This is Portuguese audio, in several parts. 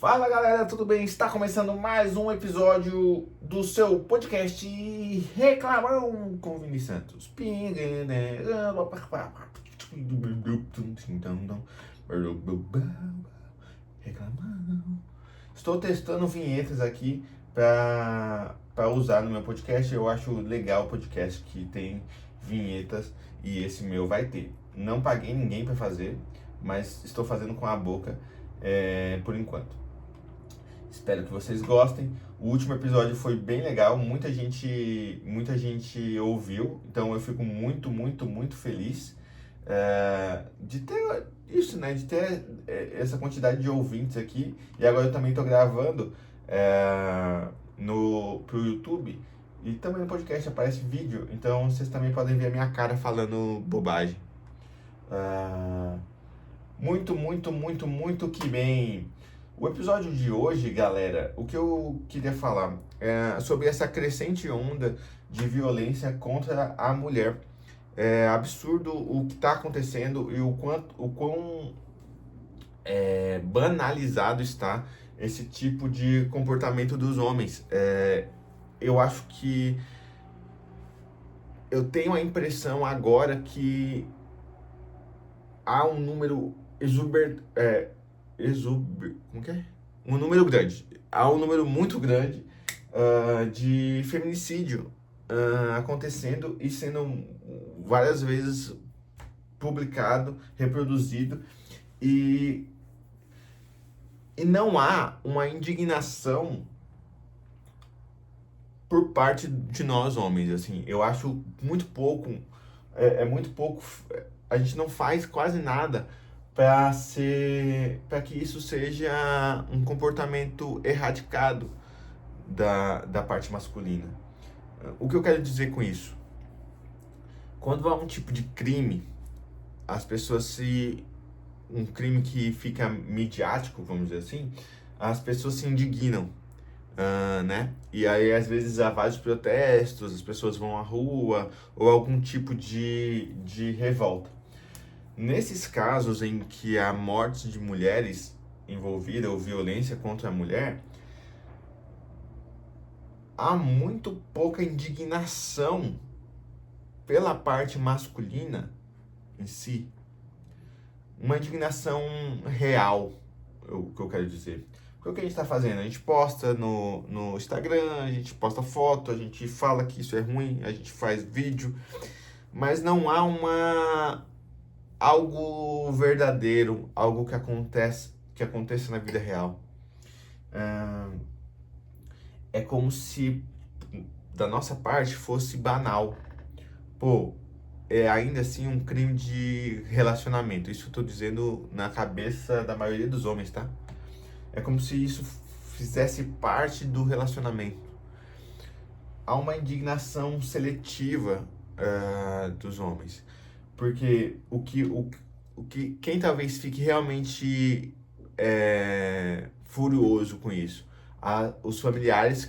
Fala galera, tudo bem? Está começando mais um episódio do seu podcast Reclamão com Vini Santos. Reclamão. Estou testando vinhetas aqui para usar no meu podcast. Eu acho legal o podcast que tem vinhetas e esse meu vai ter. Não paguei ninguém para fazer, mas estou fazendo com a boca por enquanto. Espero que vocês gostem. O último episódio foi bem legal, muita gente ouviu, então eu fico muito feliz de ter isso, né? De ter essa quantidade de ouvintes aqui. E agora eu também estou gravando pro YouTube e também no podcast aparece vídeo, então vocês também podem ver a minha cara falando bobagem. Muito que bem. O episódio de hoje, galera, o que eu queria falar é sobre essa crescente onda de violência contra a mulher. É absurdo o que está acontecendo e o quão banalizado está esse tipo de comportamento dos homens. Eu acho que eu tenho a impressão agora que há um número como que é? Um número grande. Há um número muito grande de feminicídio acontecendo e sendo várias vezes publicado, reproduzido e não há uma indignação por parte de nós homens, assim. Eu acho muito pouco, muito pouco, a gente não faz quase nada para que isso seja um comportamento erradicado da parte masculina. O que eu quero dizer com isso? Quando há um tipo de crime, as pessoas se um crime que fica midiático, vamos dizer assim, as pessoas se indignam, né? E aí às vezes há vários protestos, as pessoas vão à rua ou algum tipo de revolta. Nesses casos em que há morte de mulheres envolvidas ou violência contra a mulher, há muito pouca indignação pela parte masculina em si. Uma indignação real, o que eu quero dizer. Porque o que a gente está fazendo? A gente posta no Instagram, a gente posta foto, a gente fala que isso é ruim, a gente faz vídeo, mas não há algo verdadeiro, algo que aconteça na vida real. É como se da nossa parte fosse banal. Pô, é ainda assim um crime de relacionamento. Isso eu tô dizendo na cabeça da maioria dos homens, tá? É como se isso fizesse parte do relacionamento. Há uma indignação seletiva dos homens. Porque quem talvez fique realmente furioso com isso, os familiares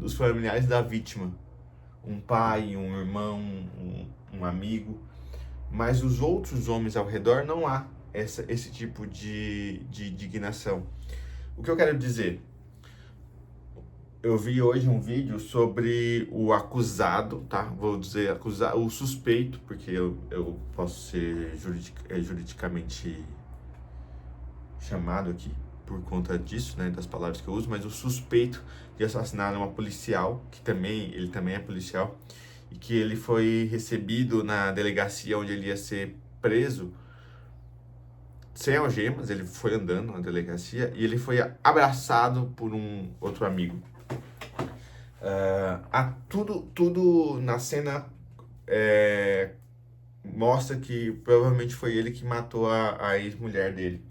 os familiares da vítima, um pai, um irmão, um amigo, mas os outros homens ao redor não há esse tipo de indignação. O que eu quero dizer? Eu vi hoje um vídeo sobre o acusado, tá? Vou dizer o suspeito, porque eu posso ser juridicamente chamado aqui por conta disso, né? Das palavras que eu uso, mas o suspeito de assassinar uma policial, ele também é policial, e que ele foi recebido na delegacia onde ele ia ser preso sem algemas. Ele foi andando na delegacia e ele foi abraçado por um outro amigo. Tudo na cena mostra que provavelmente foi ele que matou a ex-mulher dele.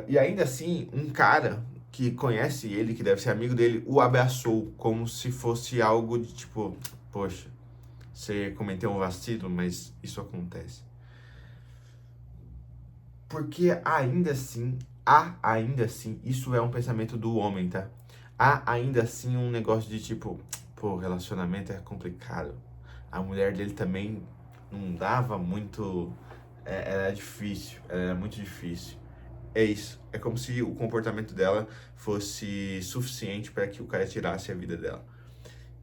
E ainda assim, um cara que conhece ele, que deve ser amigo dele, o abraçou como se fosse algo de tipo, poxa, você cometeu um vacilo, mas isso acontece. Porque ainda assim, isso é um pensamento do homem, tá? Há ainda assim um negócio de tipo, pô, relacionamento é complicado. A mulher dele também não dava muito, era muito difícil. é isso. É como se o comportamento dela fosse suficiente para que o cara tirasse a vida dela.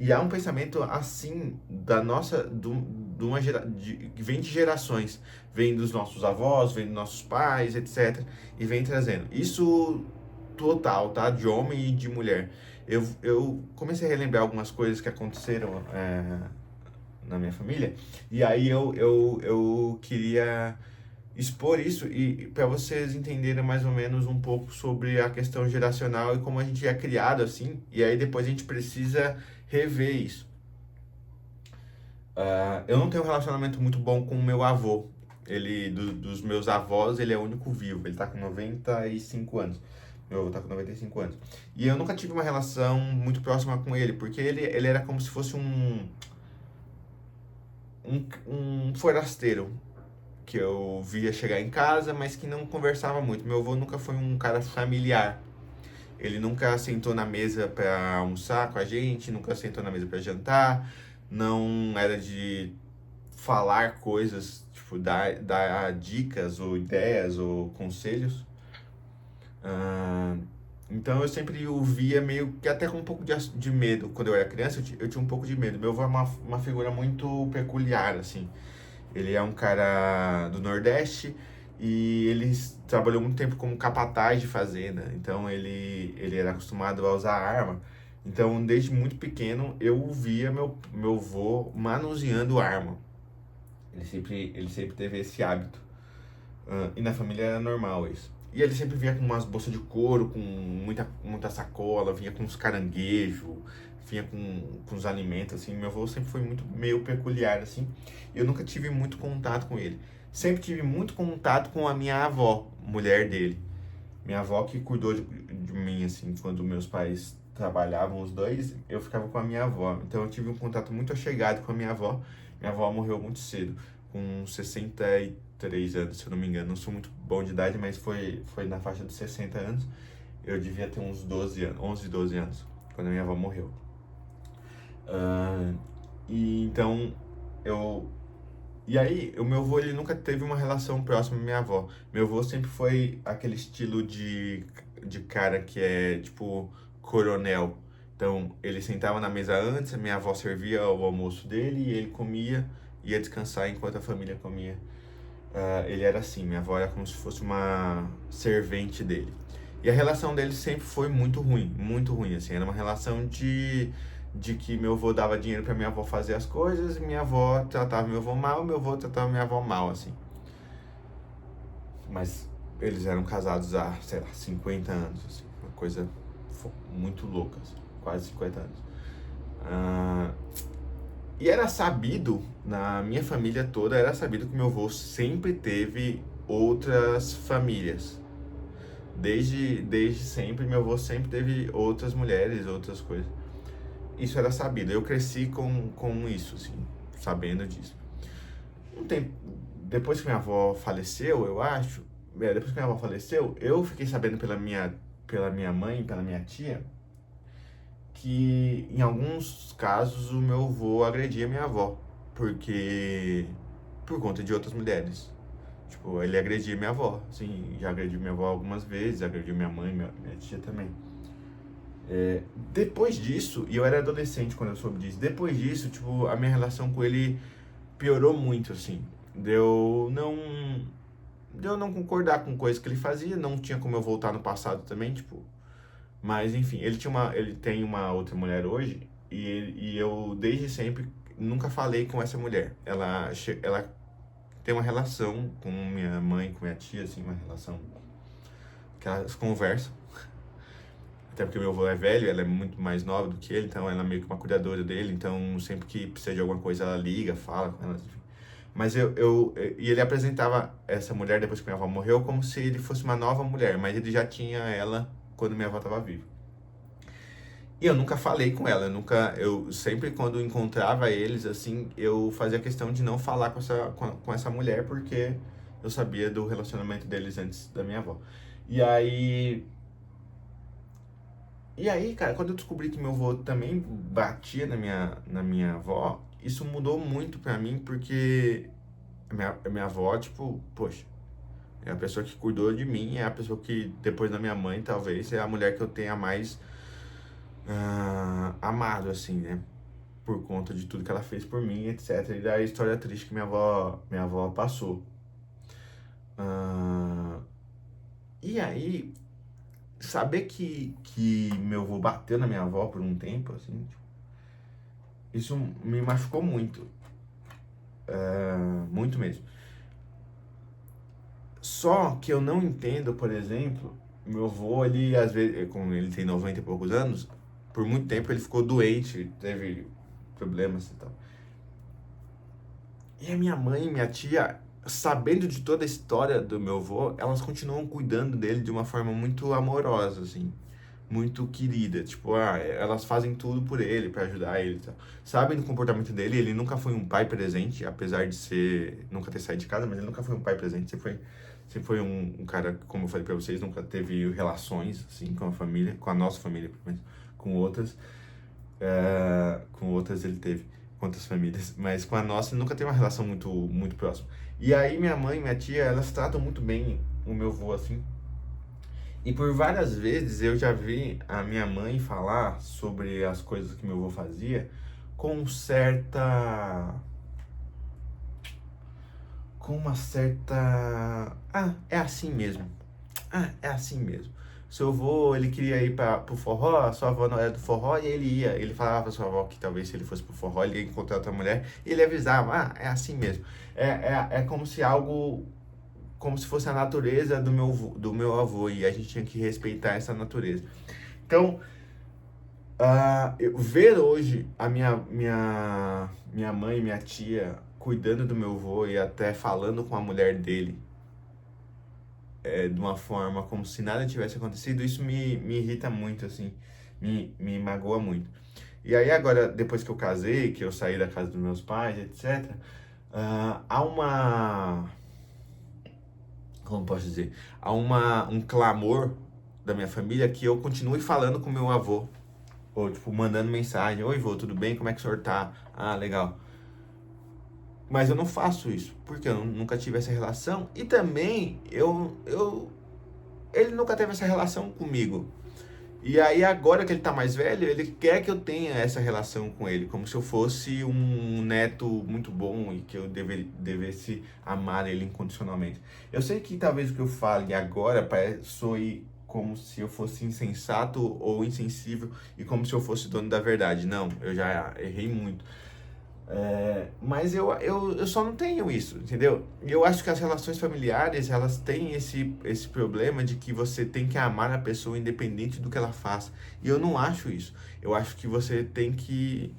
E há um pensamento assim da nossa, de uma que vem de gerações, vem dos nossos avós, vem dos nossos pais, etc. E vem trazendo. Isso total, tá? De homem e de mulher. Eu comecei a relembrar algumas coisas que aconteceram na minha família, e aí eu queria expor isso e para vocês entenderem mais ou menos um pouco sobre a questão geracional e como a gente é criado assim, e aí depois a gente precisa rever isso. Eu não tenho um relacionamento muito bom com o meu avô. Ele, dos meus avós, ele é o único vivo. Ele tá com 95 anos. Meu avô tá com 95 anos. E eu nunca tive uma relação muito próxima com ele, porque ele era como se fosse um forasteiro que eu via chegar em casa, mas que não conversava muito. Meu avô nunca foi um cara familiar. Ele nunca sentou na mesa para almoçar com a gente, nunca sentou na mesa para jantar, não era de falar coisas, tipo, dar dicas ou ideias ou conselhos. Ah, então eu sempre o via meio que até com um pouco de medo. Quando eu era criança, eu tinha um pouco de medo. Meu avô é uma figura muito peculiar, assim. Ele é um cara do Nordeste e ele trabalhou muito tempo como capataz de fazenda. Então ele era acostumado a usar arma. Então, desde muito pequeno, eu via meu avô manuseando arma. Ele sempre teve esse hábito. E na família era normal isso. E ele sempre vinha com umas bolsas de couro, com muita sacola, vinha com uns caranguejos, vinha com uns alimentos, assim. Meu avô sempre foi muito meio peculiar, assim. Eu nunca tive muito contato com ele. Sempre tive muito contato com a minha avó, mulher dele. Minha avó que cuidou de mim, assim, quando meus pais trabalhavam os dois, eu ficava com a minha avó. Então eu tive um contato muito achegado com a minha avó. Minha avó morreu muito cedo, com 63 anos, se eu não me engano. Não sou muito bom de idade, mas foi na faixa dos 60 anos. Eu devia ter uns 12 anos, 11, 12 anos, quando a minha avó morreu. Ah, e então eu e aí, o meu avô, ele nunca teve uma relação próxima com minha avó. Meu avô sempre foi aquele estilo de cara que é, tipo, coronel. Então, ele sentava na mesa antes, a minha avó servia o almoço dele e ele comia, ia descansar enquanto a família comia. Ele era assim, minha avó era como se fosse uma servente dele. E a relação dele sempre foi muito ruim, assim. Era uma relação de que meu avô dava dinheiro para minha avó fazer as coisas e minha avó tratava meu avô tratava minha avó mal, assim. Mas eles eram casados há, sei lá, 50 anos, assim. Uma coisa muito louca, assim, quase 50 anos. Ah, e era sabido, na minha família toda, era sabido que meu avô sempre teve outras famílias. Desde sempre, meu avô sempre teve outras mulheres, outras coisas. Isso era sabido. Eu cresci com isso, assim, sabendo disso. Um tempo, depois que minha avó faleceu, eu acho, depois que minha avó faleceu, eu fiquei sabendo pela minha mãe, pela minha tia, que em alguns casos o meu avô agredia minha avó, porque por conta de outras mulheres. Tipo, ele agredia minha avó, assim, já agrediu minha avó algumas vezes, agrediu minha mãe, minha tia também. Depois disso, e eu era adolescente quando eu soube disso, depois disso, tipo, a minha relação com ele piorou muito, assim. Deu não concordar com coisas que ele fazia, não tinha como eu voltar no passado também, tipo. Mas enfim, ele tem uma outra mulher hoje e eu desde sempre nunca falei com essa mulher. Ela tem uma relação com minha mãe, com minha tia, assim, uma relação que elas conversam. Até porque meu avô é velho, ela é muito mais nova do que ele, então ela é meio que uma cuidadora dele, então sempre que precisa de alguma coisa ela liga, fala com ela, enfim. Mas e ele apresentava essa mulher depois que minha avó morreu como se ele fosse uma nova mulher, mas ele já tinha ela quando minha avó estava viva. E eu nunca falei com ela, eu sempre quando encontrava eles, assim, eu fazia questão de não falar com essa mulher, porque eu sabia do relacionamento deles antes da minha avó. E aí, cara, quando eu descobri que meu avô também batia na minha avó, isso mudou muito pra mim, porque a minha avó, tipo, poxa, É a pessoa que cuidou de mim, é a pessoa que, depois da minha mãe, talvez, é a mulher que eu tenha mais amado, assim, né? Por conta de tudo que ela fez por mim, etc. E da história triste que minha avó passou. Ah, e aí, saber que meu avô bateu na minha avó por um tempo, assim, tipo, isso me machucou muito. Muito mesmo. Só que eu não entendo, por exemplo, meu avô, ele às vezes, como ele tem 90 e poucos anos, por muito tempo ele ficou doente, teve problemas e tal. E a minha mãe e minha tia, sabendo de toda a história do meu avô, elas continuam cuidando dele de uma forma muito amorosa, assim, muito querida. Tipo, elas fazem tudo por ele, pra ajudar ele e tal. Sabem do comportamento dele, ele nunca foi um pai presente, apesar de nunca ter saído de casa, mas ele nunca foi um pai presente, sempre foi um cara, como eu falei pra vocês, nunca teve relações, assim, com a família, com a nossa família, pelo menos, com outras. Com outras ele teve, com outras famílias, mas com a nossa ele nunca teve uma relação muito, muito próxima. E aí minha mãe e minha tia, elas tratam muito bem o meu avô, assim. E por várias vezes eu já vi a minha mãe falar sobre as coisas que meu avô fazia com certa com uma certa. É assim mesmo. É assim mesmo. Seu avô, ele queria ir pro forró, a sua avó não era do forró, e ele ia. Ele falava pra sua avó que talvez se ele fosse pro forró, ele ia encontrar outra mulher, e ele avisava, é assim mesmo. É como se algo, como se fosse a natureza do meu avô, e a gente tinha que respeitar essa natureza. Então, eu ver hoje a minha mãe e minha tia cuidando do meu avô e até falando com a mulher dele, de uma forma como se nada tivesse acontecido, isso me irrita muito, assim, me magoa muito. E aí agora, depois que eu casei, que eu saí da casa dos meus pais, etc., há como posso dizer, um clamor da minha família que eu continue falando com meu avô, ou tipo, mandando mensagem, oi vô, tudo bem, como é que o senhor tá? Legal. Mas eu não faço isso, porque eu nunca tive essa relação, e também ele nunca teve essa relação comigo. E aí, agora que ele tá mais velho, ele quer que eu tenha essa relação com ele, como se eu fosse um neto muito bom e que eu devesse amar ele incondicionalmente. Eu sei que talvez o que eu fale agora soe como se eu fosse insensato ou insensível e como se eu fosse dono da verdade. Não, eu já errei muito. Mas eu só não tenho isso, entendeu? E eu acho que as relações familiares, elas têm esse problema de que você tem que amar a pessoa independente do que ela faça. E eu não acho isso. Eu acho que você tem que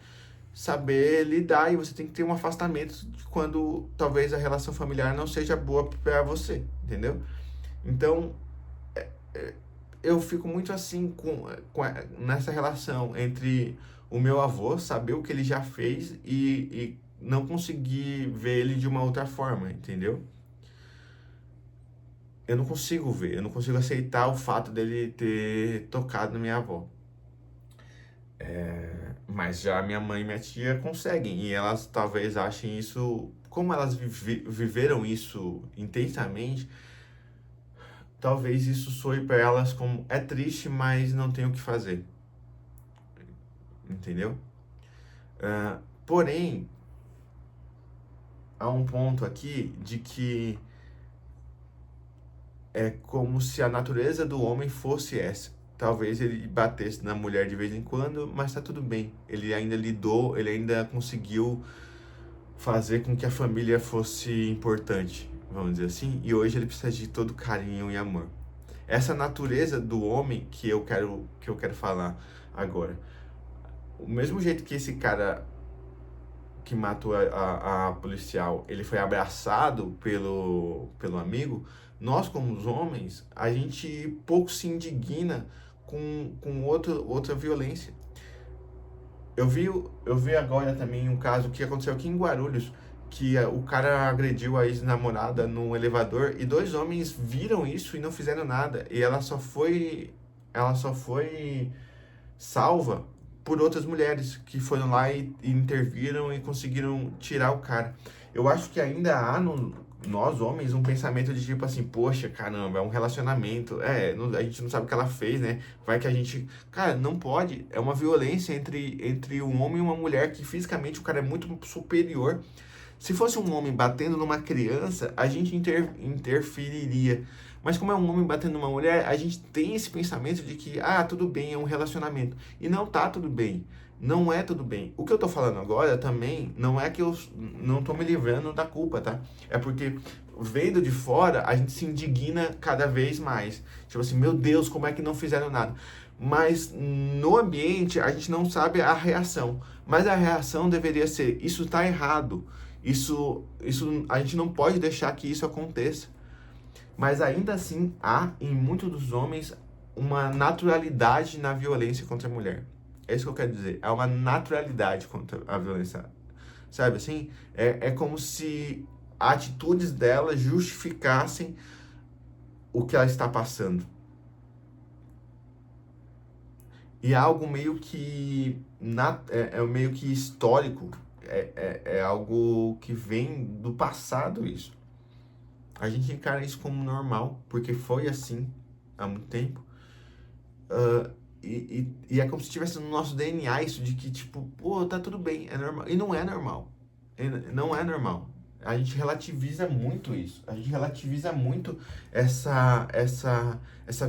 saber lidar e você tem que ter um afastamento de quando talvez a relação familiar não seja boa para você, entendeu? Então, eu fico muito assim nessa relação entre o meu avô, saber o que ele já fez e não conseguir ver ele de uma outra forma, entendeu? Eu não consigo ver, eu não consigo aceitar o fato dele ter tocado na minha avó. Mas já minha mãe e minha tia conseguem, e elas talvez achem isso, como elas viveram isso intensamente, talvez isso soe para elas como é triste, mas não tem o que fazer, entendeu? Porém, há um ponto aqui de que é como se a natureza do homem fosse essa. Talvez ele batesse na mulher de vez em quando, mas tá tudo bem. Ele ainda lidou, ele ainda conseguiu fazer com que a família fosse importante, vamos dizer assim, e hoje ele precisa de todo carinho e amor. Essa natureza do homem que eu quero falar agora. O mesmo jeito que esse cara que matou a policial, ele foi abraçado pelo amigo, nós como os homens, a gente pouco se indigna com outra violência. Eu vi agora também um caso que aconteceu aqui em Guarulhos, que o cara agrediu a ex-namorada no elevador e dois homens viram isso e não fizeram nada. E ela só foi salva por outras mulheres que foram lá e interviram e conseguiram tirar o cara. Eu acho que ainda há nós homens um pensamento de tipo assim, poxa, caramba, é um relacionamento, a gente não sabe o que ela fez, né? Vai que a gente, cara, não pode, é uma violência entre um homem e uma mulher que fisicamente o cara é muito superior. Se fosse um homem batendo numa criança, a gente interferiria. Mas como é um homem batendo numa mulher, a gente tem esse pensamento de que, tudo bem, é um relacionamento. E não tá tudo bem. Não é tudo bem. O que eu tô falando agora também não é que eu não tô me livrando da culpa, tá? É porque vendo de fora, a gente se indigna cada vez mais. Tipo assim, meu Deus, como é que não fizeram nada? Mas no ambiente, a gente não sabe a reação. Mas a reação deveria ser, isso tá errado. Isso a gente não pode deixar que isso aconteça. Mas ainda assim há em muitos dos homens uma naturalidade na violência contra a mulher. É isso que eu quero dizer. Há uma naturalidade contra a violência. Sabe assim? É como se atitudes dela justificassem o que ela está passando. E é algo meio que meio que histórico. É algo que vem do passado isso. A gente encara isso como normal, porque foi assim há muito tempo. E é como se tivesse no nosso DNA isso de que, tipo, pô, tá tudo bem, é normal. E não é normal. Não é normal. A gente relativiza muito isso. A gente relativiza muito essa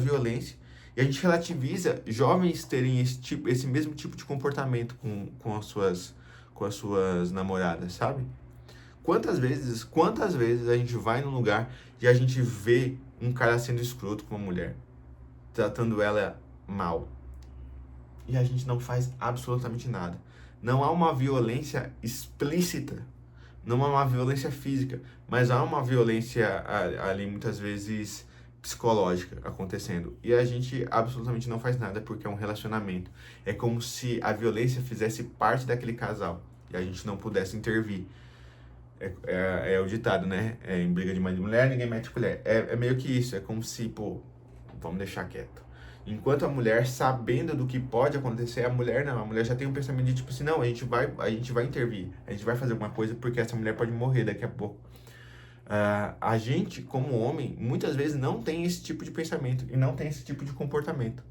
violência. E a gente relativiza jovens terem esse mesmo tipo de comportamento com as suas namoradas, sabe? Quantas vezes a gente vai num lugar e a gente vê um cara sendo escroto com uma mulher, tratando ela mal, e a gente não faz absolutamente nada. Não há uma violência explícita, não há uma violência física, mas há uma violência ali muitas vezes psicológica acontecendo. E a gente absolutamente não faz nada porque é um relacionamento. É como se a violência fizesse parte daquele casal e a gente não pudesse intervir. É o ditado, né? Em briga de mãe de mulher, ninguém mete colher. É meio que isso, é como se, pô, vamos deixar quieto. Enquanto a mulher, sabendo do que pode acontecer, a mulher não. A mulher já tem um pensamento de tipo assim, não, a gente vai intervir, a gente vai fazer alguma coisa porque essa mulher pode morrer daqui a pouco. A gente, como homem, muitas vezes não tem esse tipo de pensamento e não tem esse tipo de comportamento.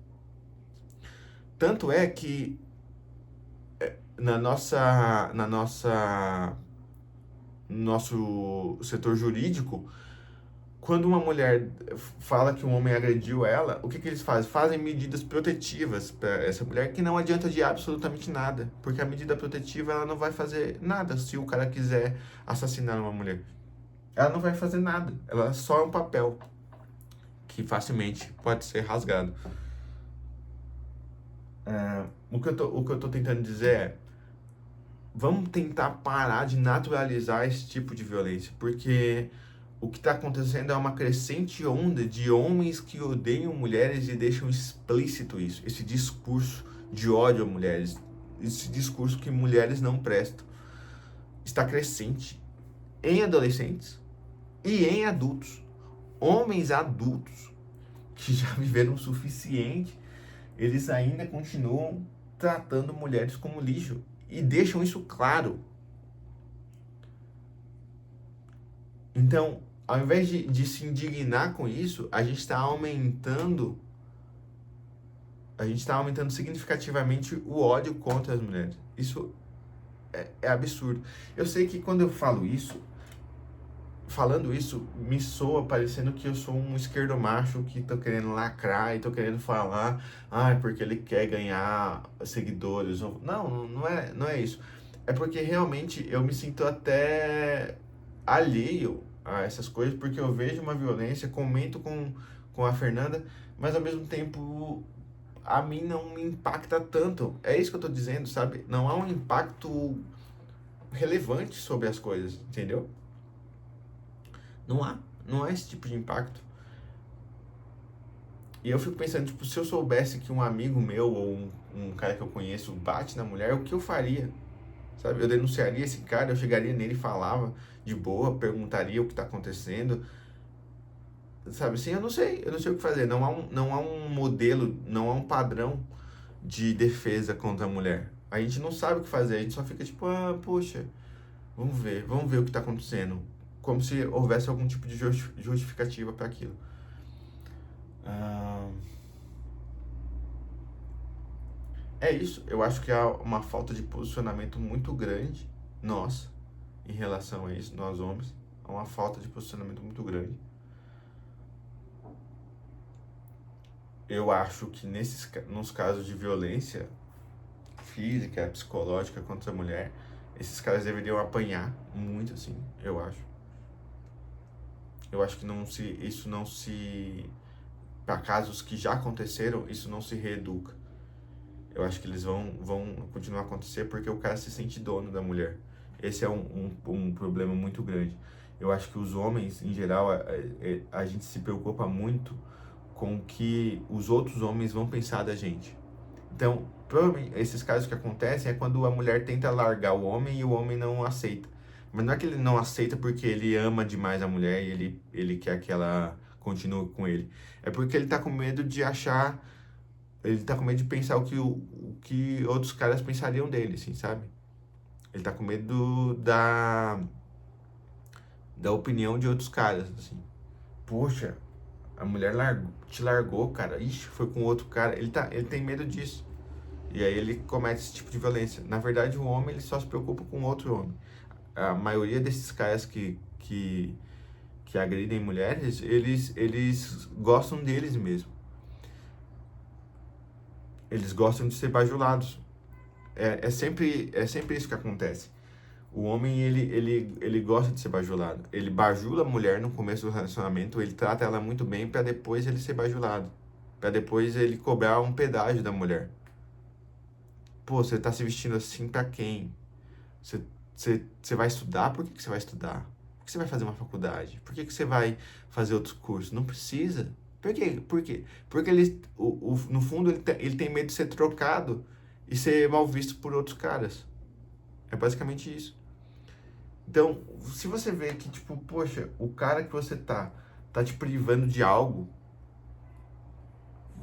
Tanto é que no nosso setor jurídico, quando uma mulher fala que um homem agrediu ela, o que eles fazem? Fazem medidas protetivas para essa mulher que não adianta de absolutamente nada, porque a medida protetiva ela não vai fazer nada se o cara quiser assassinar uma mulher. Ela não vai fazer nada, ela só é um papel que facilmente pode ser rasgado. O que eu tô tentando dizer é, vamos tentar parar de naturalizar esse tipo de violência, porque o que está acontecendo é uma crescente onda de homens que odeiam mulheres e deixam explícito isso, esse discurso de ódio a mulheres, esse discurso que mulheres não prestam, está crescente em adolescentes e em adultos, homens adultos que já viveram o suficiente, eles ainda continuam tratando mulheres como lixo e deixam isso claro. Então, ao invés de se indignar com isso, a gente está aumentando significativamente o ódio contra as mulheres. Isso é absurdo. Eu sei que quando eu falo isso, falando isso, me soa parecendo que eu sou um esquerdomacho que tô querendo lacrar e tô querendo falar, porque ele quer ganhar seguidores. Não, não é isso. É porque realmente eu me sinto até alheio a essas coisas, porque eu vejo uma violência, comento com a Fernanda, mas ao mesmo tempo a mim não me impacta tanto. É isso que eu tô dizendo, sabe? Não há um impacto relevante sobre as coisas, entendeu? Não há esse tipo de impacto. E eu fico pensando, tipo, se eu soubesse que um amigo meu ou um cara que eu conheço bate na mulher, o que eu faria? Sabe? Eu denunciaria esse cara, eu chegaria nele e falava de boa, perguntaria o que tá acontecendo. Sabe assim, eu não sei o que fazer. Não há um modelo, não há um padrão de defesa contra a mulher. A gente não sabe o que fazer, a gente só fica tipo, poxa, vamos ver o que tá acontecendo. como se houvesse algum tipo de justificativa para aquilo. É isso, eu acho que há uma falta de posicionamento muito grande, nós, em relação a isso, nós homens, há uma falta de posicionamento muito grande. Eu acho que nos casos de violência física, psicológica contra a mulher, esses caras deveriam apanhar muito, assim, eu acho. Eu acho que isso não se, para casos que já aconteceram, isso não se reeduca. Eu acho que eles vão continuar a acontecer porque o cara se sente dono da mulher. Esse é um problema muito grande. Eu acho que os homens, em geral, a gente se preocupa muito com o que os outros homens vão pensar da gente. Então, provavelmente, esses casos que acontecem é quando a mulher tenta largar o homem e o homem não aceita. Mas não é que ele não aceita porque ele ama demais a mulher e ele quer que ela continue com ele. É porque ele tá com medo de achar, ele tá com medo de pensar o que outros caras pensariam dele, assim, sabe? Ele tá com medo da opinião de outros caras, assim. Poxa, a mulher te largou, cara. Ixi, foi com outro cara. Ele tem medo disso. E aí ele comete esse tipo de violência. Na verdade, o homem ele só se preocupa com outro homem. A maioria desses caras que agridem mulheres, eles gostam deles mesmo. Eles gostam de ser bajulados. É sempre isso que acontece. O homem, ele gosta de ser bajulado. Ele bajula a mulher no começo do relacionamento, ele trata ela muito bem para depois ele ser bajulado. Para depois ele cobrar um pedágio da mulher. Pô, você tá se vestindo assim pra quem? Você, você vai estudar? Por que você vai estudar? Por que você vai fazer uma faculdade? Por que você vai fazer outros cursos? Não precisa. Por quê? Por quê? Porque no fundo ele tem medo de ser trocado e ser mal visto por outros caras. É basicamente isso. Então, se você vê que, tipo, poxa, o cara que você tá te privando de algo,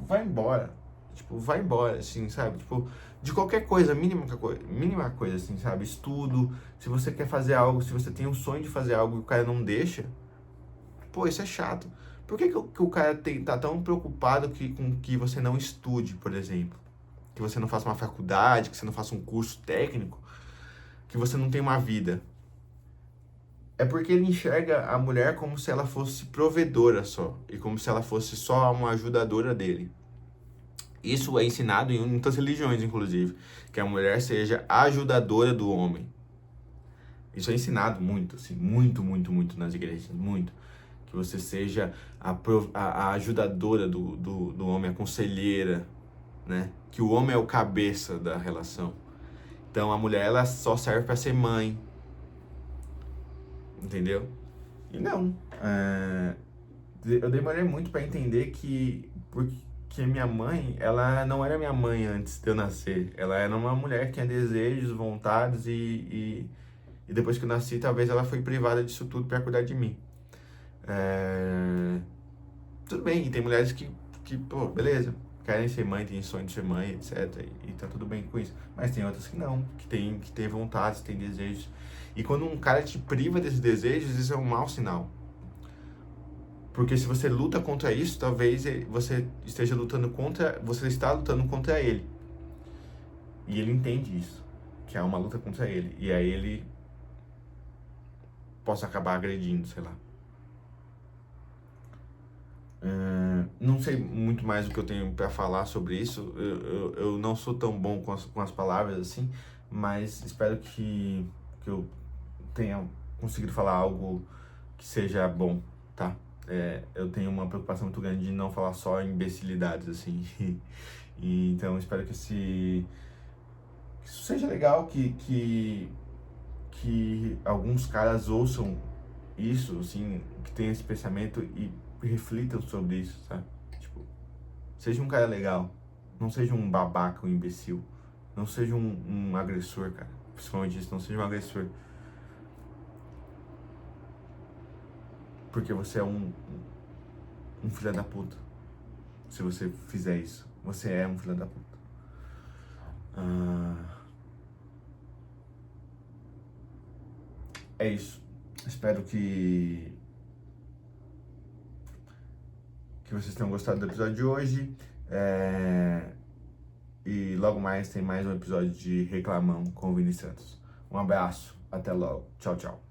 vai embora. Tipo, vai embora, assim, sabe? Tipo, de qualquer coisa, mínima coisa, assim, sabe? Estudo, se você quer fazer algo, se você tem um sonho de fazer algo e o cara não deixa, pô, isso é chato. Por que o cara tá tão preocupado com que você não estude, por exemplo? Que você não faça uma faculdade, que você não faça um curso técnico, que você não tenha uma vida? É porque ele enxerga a mulher como se ela fosse provedora só, e como se ela fosse só uma ajudadora dele. Isso é ensinado em muitas religiões, inclusive, que a mulher seja ajudadora do homem. Isso é ensinado muito, assim, muito nas igrejas, muito. Que você seja a ajudadora do homem, a conselheira, né? Que o homem é o cabeça da relação. Então a mulher, ela só serve para ser mãe, entendeu? E não. Eu demorei muito para entender porque minha mãe, ela não era minha mãe antes de eu nascer. Ela era uma mulher que tinha desejos, vontades e depois que eu nasci, talvez ela foi privada disso tudo para cuidar de mim. Tudo bem, e tem mulheres pô, beleza, querem ser mãe, têm sonho de ser mãe, etc. E tá tudo bem com isso. Mas tem outras que não, que tem vontades, tem desejos. E quando um cara te priva desses desejos, isso é um mau sinal. Porque se você luta contra isso, talvez você esteja lutando contra, você está lutando contra ele. E ele entende isso, que é uma luta contra ele. E aí ele possa acabar agredindo, sei lá. Não sei muito mais o que eu tenho para falar sobre isso. Eu não sou tão bom com as palavras assim, mas espero que eu tenha conseguido falar algo que seja bom, tá? Eu tenho uma preocupação muito grande de não falar só imbecilidades, assim. E, então, espero que que isso seja legal, que alguns caras ouçam isso, assim, que tenham esse pensamento e reflitam sobre isso, sabe? Tipo, seja um cara legal, não seja um babaca, um imbecil, não seja um agressor, cara. Principalmente isso, não seja um agressor. Porque você é um filho da puta. Se você fizer isso, você é um filho da puta. É isso. Espero que vocês tenham gostado do episódio de hoje. E logo mais tem mais um episódio de Reclamão com o Vini Santos. Um abraço, até logo. Tchau, tchau.